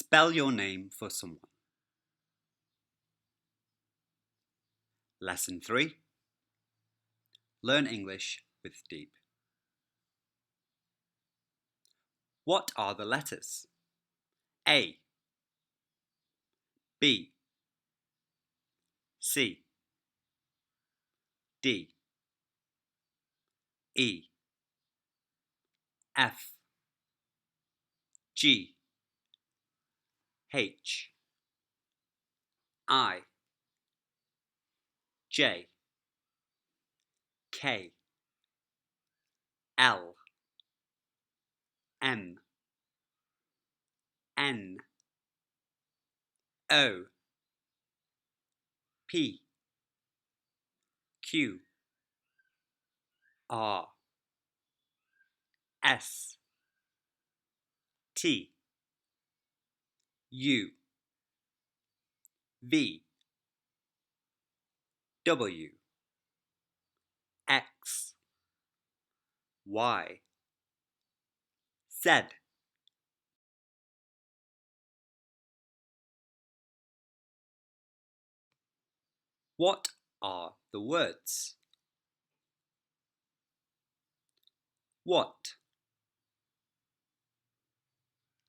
Spell your name for someone. Lesson 3. Learn English with Deep. What are the letters? A, B, C, D, E, F, G, H, I, J, K, L, M, N, O, P, Q, R, S, T, U, V, W, X, Y, Z. What are the words? What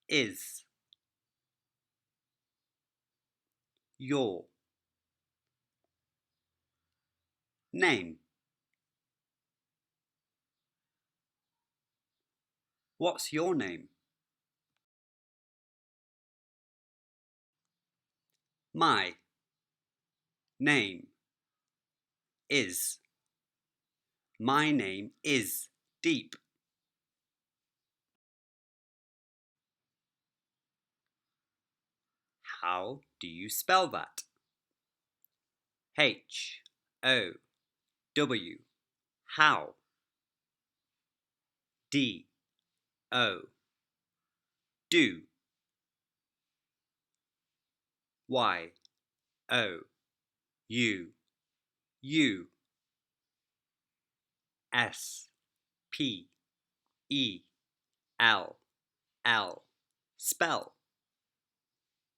is your name? What's your name? My name is. My name is Deep. How do you spell that? H-O-W. How? D-O. Do. Y-O-U. You. S-P-E-L-L. Spell.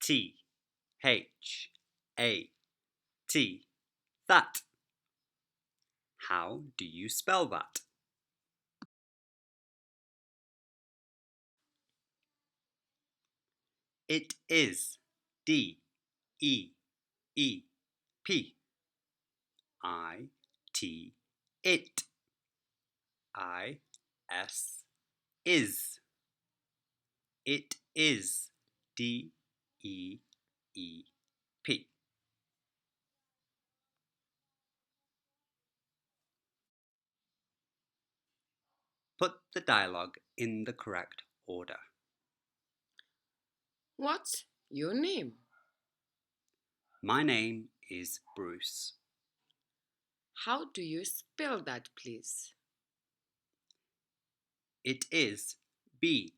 T-H-A-T. That. How do you spell that? It is D-E-E-P. I-T. It. I-S. Is. It is. D-E-E-P. Put the dialogue in the correct order. What's your name? My name is Bruce. How do you spell that, please? It is B-R-U-C-E.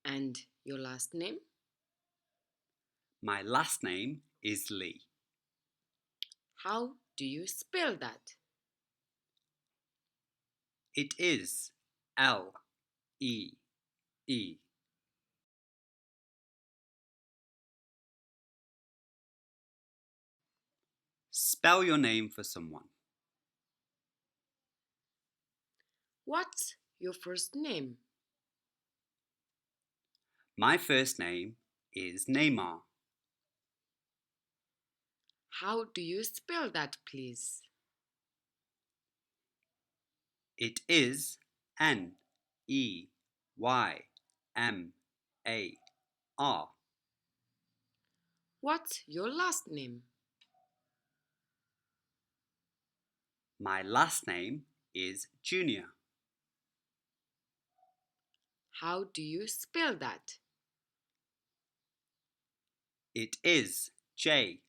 And your last name? My last name is Lee. How do you spell that? It is L-E-E. Spell your name for someone. What's your first name? My first name is Neymar. How do you spell that, please? It is N-E-Y-M-A-R. What's your last name? My last name is Junior. How do you spell that? It is J-U-N-I-O-R.